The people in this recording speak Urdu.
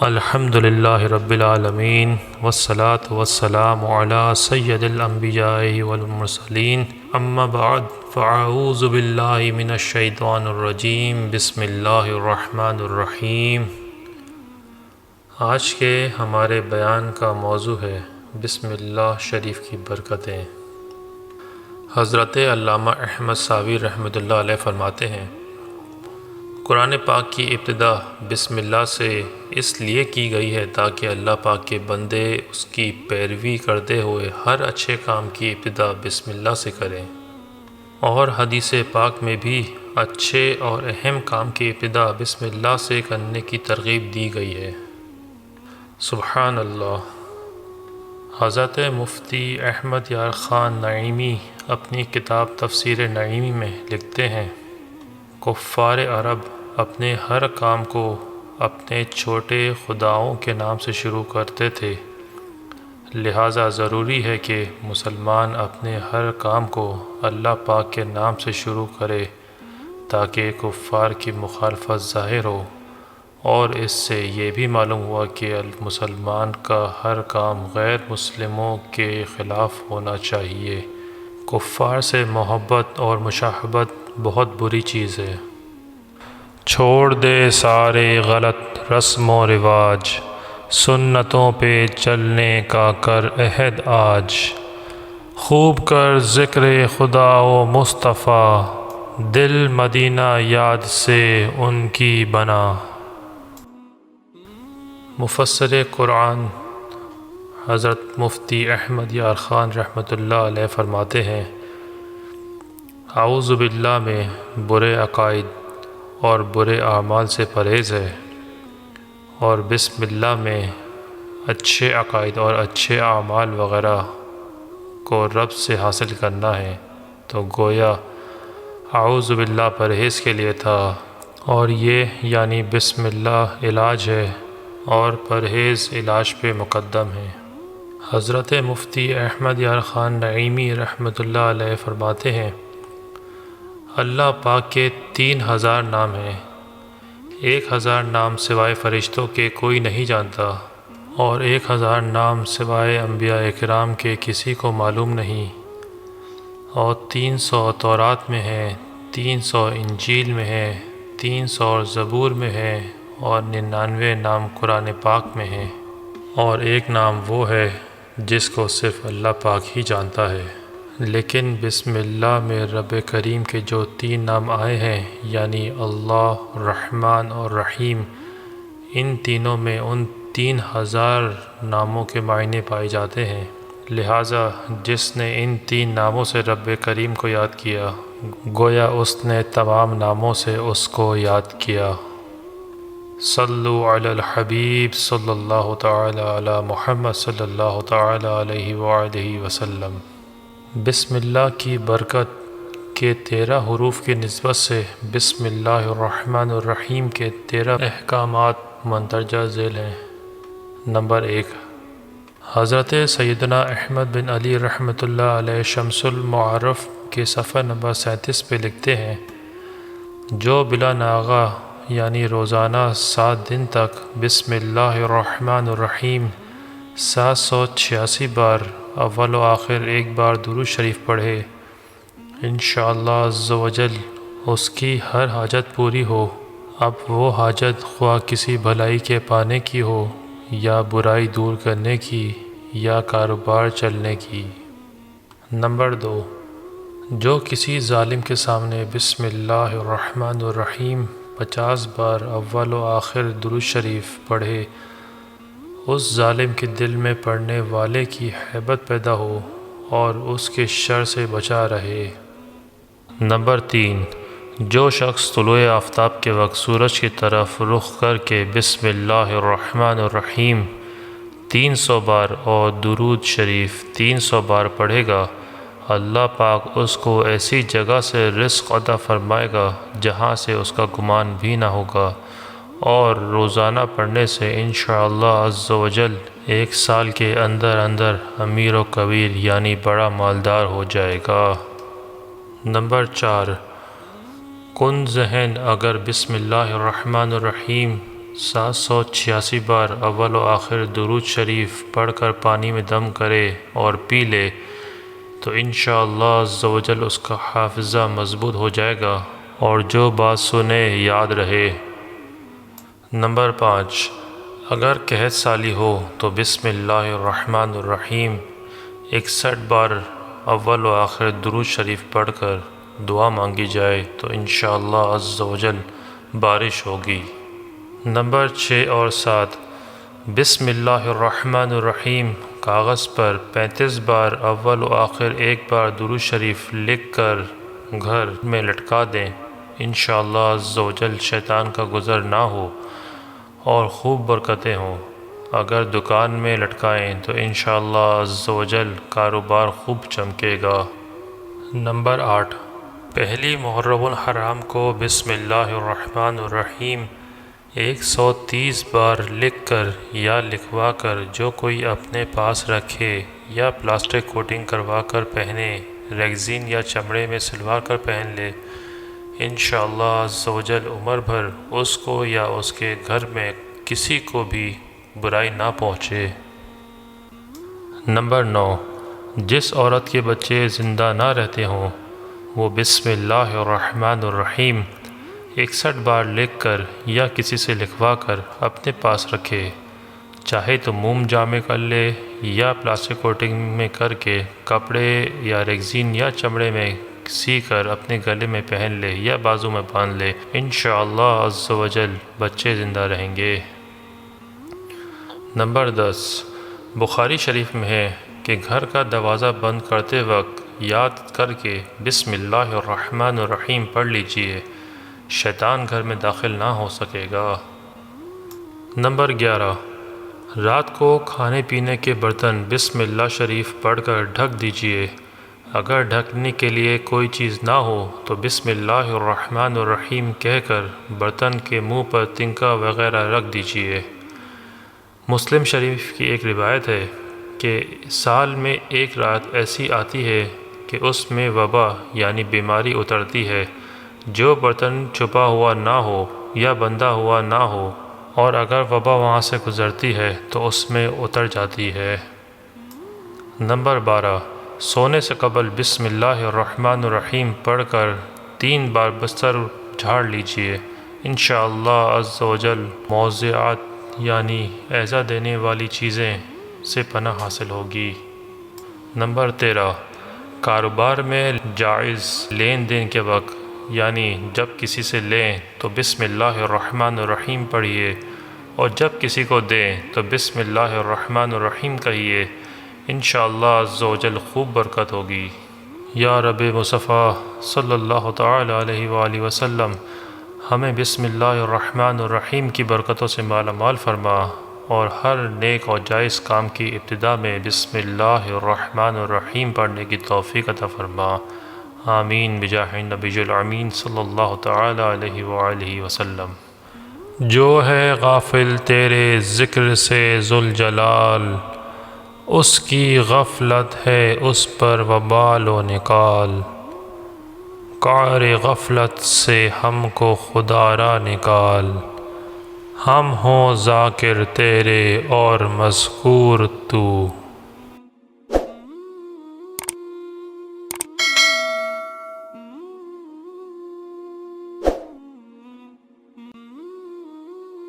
الحمد للہ رب العالمین والصلاة والسلام علی سید الانبیاء والمرسلین اما بعد فاعوذ باللہ من الشیطان الرجیم بسم اللہ الرحمن الرحیم۔ آج کے ہمارے بیان کا موضوع ہے بسم اللہ شریف کی برکتیں۔ حضرت علامہ احمد ساوی رحمۃ اللہ علیہ فرماتے ہیں، قرآن پاک کی ابتدا بسم اللہ سے اس لیے کی گئی ہے تاکہ اللہ پاک کے بندے اس کی پیروی کرتے ہوئے ہر اچھے کام کی ابتدا بسم اللہ سے کریں، اور حدیث پاک میں بھی اچھے اور اہم کام کی ابتدا بسم اللہ سے کرنے کی ترغیب دی گئی ہے۔ سبحان اللہ۔ حضرت مفتی احمد یار خان نعیمی اپنی کتاب تفسیر نعیمی میں لکھتے ہیں، کفار عرب اپنے ہر کام کو اپنے چھوٹے خداؤں کے نام سے شروع کرتے تھے، لہٰذا ضروری ہے کہ مسلمان اپنے ہر کام کو اللہ پاک کے نام سے شروع کرے تاکہ کفار کی مخالفت ظاہر ہو، اور اس سے یہ بھی معلوم ہوا کہ مسلمان کا ہر کام غیر مسلموں کے خلاف ہونا چاہیے۔ کفار سے محبت اور مشاحبت بہت بری چیز ہے۔ چھوڑ دے سارے غلط رسم و رواج، سنتوں پہ چلنے کا کر عہد آج، خوب کر ذکر خدا و مصطفیٰ، دل مدینہ یاد سے ان کی بنا۔ مفسر قرآن حضرت مفتی احمد یار خان رحمۃ اللہ علیہ فرماتے ہیں، اعوذ باللہ میں برے عقائد اور برے اعمال سے پرہیز ہے، اور بسم اللہ میں اچھے عقائد اور اچھے اعمال وغیرہ کو رب سے حاصل کرنا ہے، تو گویا اعوذ باللہ پرہیز کے لیے تھا، اور یہ یعنی بسم اللہ علاج ہے اور پرہیز علاج پہ مقدم ہے۔ حضرت مفتی احمد یار خان نعیمی رحمۃ اللہ علیہ فرماتے ہیں، اللہ پاک کے 3000 نام ہیں، 1000 نام سوائے فرشتوں کے کوئی نہیں جانتا، اور 1000 نام سوائے انبیاء کرام کے کسی کو معلوم نہیں، اور 300 تورات میں ہیں، 300 انجیل میں ہیں، 300 زبور میں ہیں، اور 99 نام قرآن پاک میں ہیں، اور ایک نام وہ ہے جس کو صرف اللہ پاک ہی جانتا ہے۔ لیکن بسم اللہ میں رب کریم کے جو 3 نام آئے ہیں یعنی اللہ، رحمان اور رحیم، ان تینوں میں ان 3000 ناموں کے معنی پائے جاتے ہیں، لہٰذا جس نے ان 3 ناموں سے رب کریم کو یاد کیا گویا اس نے تمام ناموں سے اس کو یاد کیا۔ صلو علی الحبیب صلی اللہ تعالی علی محمد صلی اللہ تعالی علیہ وآلہ وسلم۔ بسم اللہ کی برکت کے 13 حروف کی نسبت سے بسم اللہ الرحمن الرحیم کے 13 احکامات مندرجہ ذیل ہیں۔ نمبر 1، حضرت سیدنا احمد بن علی رحمۃ اللہ علیہ شمس المعارف کے صفحہ نمبر 37 پہ لکھتے ہیں، جو بلا ناغہ یعنی روزانہ 7 دن تک بسم اللہ الرحمن الرحیم 786 بار اول و آخر ایک بار درود شریف پڑھے، انشاءاللہ عز و جل اس کی ہر حاجت پوری ہو، اب وہ حاجت خواہ کسی بھلائی کے پانے کی ہو، یا برائی دور کرنے کی، یا کاروبار چلنے کی۔ نمبر 2، جو کسی ظالم کے سامنے بسم اللہ الرحمن الرحیم 50 بار اول و آخر درود شریف پڑھے، اس ظالم کے دل میں پڑھنے والے کی ہیبت پیدا ہو اور اس کے شر سے بچا رہے۔ نمبر 3، جو شخص طلوع آفتاب کے وقت سورج کی طرف رخ کر کے بسم اللہ الرحمن الرحیم 300 بار اور درود شریف 300 بار پڑھے گا، اللہ پاک اس کو ایسی جگہ سے رزق عطا فرمائے گا جہاں سے اس کا گمان بھی نہ ہوگا، اور روزانہ پڑھنے سے انشاءاللہ عز و جل 1 سال کے اندر اندر امیر و کبیر یعنی بڑا مالدار ہو جائے گا۔ نمبر 4، کن ذہن اگر بسم اللہ الرحمن الرحیم 786 بار اول و آخر درود شریف پڑھ کر پانی میں دم کرے اور پی لے تو انشاءاللہ عز و جل اس کا حافظہ مضبوط ہو جائے گا اور جو بات سنے یاد رہے۔ نمبر 5، اگر قحط سالی ہو تو بسم اللہ الرحمن الرحیم 61 بار اول و آخر درود شریف پڑھ کر دعا مانگی جائے تو انشاءاللہ عز و جل بارش ہوگی۔ نمبر 6 اور 7، بسم اللہ الرحمن الرحیم کاغذ پر 35 بار اول و آخر 1 بار درود شریف لکھ کر گھر میں لٹکا دیں، انشاءاللہ عز و جل شیطان کا گزر نہ ہو اور خوب برکتیں ہوں۔ اگر دکان میں لٹکائیں تو انشاءاللہ عز و جل کاروبار خوب چمکے گا۔ نمبر 8، پہلی محرم الحرام کو بسم اللہ الرحمن الرحیم 130 بار لکھ کر یا لکھوا کر جو کوئی اپنے پاس رکھے یا پلاسٹک کوٹنگ کروا کر پہنے، ریگزین یا چمڑے میں سلوا کر پہن لے، انشاءاللہ عز و جل عمر بھر اس کو یا اس کے گھر میں کسی کو بھی برائی نہ پہنچے۔ نمبر 9، جس عورت کے بچے زندہ نہ رہتے ہوں وہ بسم اللہ الرحمن الرحیم 61 بار لکھ کر یا کسی سے لکھوا کر اپنے پاس رکھے، چاہے تو موم جامع کر لے یا پلاسٹک کوٹنگ میں کر کے کپڑے یا ریگزین یا چمڑے میں سی کر اپنے گلے میں پہن لے یا بازو میں باندھ لے، انشاءاللہ عز و جل بچے زندہ رہیں گے۔ نمبر 10، بخاری شریف میں ہے کہ گھر کا دروازہ بند کرتے وقت یاد کر کے بسم اللہ الرحمن الرحیم پڑھ لیجئے، شیطان گھر میں داخل نہ ہو سکے گا۔ نمبر 11، رات کو کھانے پینے کے برتن بسم اللہ شریف پڑھ کر ڈھک دیجئے، اگر ڈھکنے کے لیے کوئی چیز نہ ہو تو بسم اللہ الرحمن الرحیم کہہ کر برتن کے منہ پر تنکا وغیرہ رکھ دیجئے۔ مسلم شریف کی ایک روایت ہے کہ سال میں ایک رات ایسی آتی ہے کہ اس میں وبا یعنی بیماری اترتی ہے، جو برتن چھپا ہوا نہ ہو یا بندھا ہوا نہ ہو، اور اگر وبا وہاں سے گزرتی ہے تو اس میں اتر جاتی ہے۔ نمبر 12، سونے سے قبل بسم اللہ الرحمن الرحیم پڑھ کر 3 بار بستر جھاڑ لیجئے، انشاءاللہ عز و جل موضوعات یعنی ایذا دینے والی چیزیں سے پناہ حاصل ہوگی۔ نمبر 13، کاروبار میں جائز لین دین کے وقت یعنی جب کسی سے لیں تو بسم اللہ الرحمن الرحیم پڑھیے، اور جب کسی کو دیں تو بسم اللہ الرحمن الرحیم کہیے، انشاءاللہ عز و جل خوب برکت ہوگی۔ یا رب مصطفیٰ صلی اللہ تعالی علیہ وآلہ وسلم ہمیں بسم اللہ الرحمن الرحیم کی برکتوں سے مالا مال فرما، اور ہر نیک اور جائز کام کی ابتدا میں بسم اللہ الرحمن الرحیم پڑھنے کی توفیق عطا فرما، آمین بجاہ النبی الامین صلی اللہ تعالی علیہ وآلہ وسلم۔ جو ہے غافل تیرے ذکر سے ذوالجلال، اس کی غفلت ہے اس پر وبال و نکال، کار غفلت سے ہم کو خدا را نکال، ہم ہوں ذاکر تیرے اور مذکور تو۔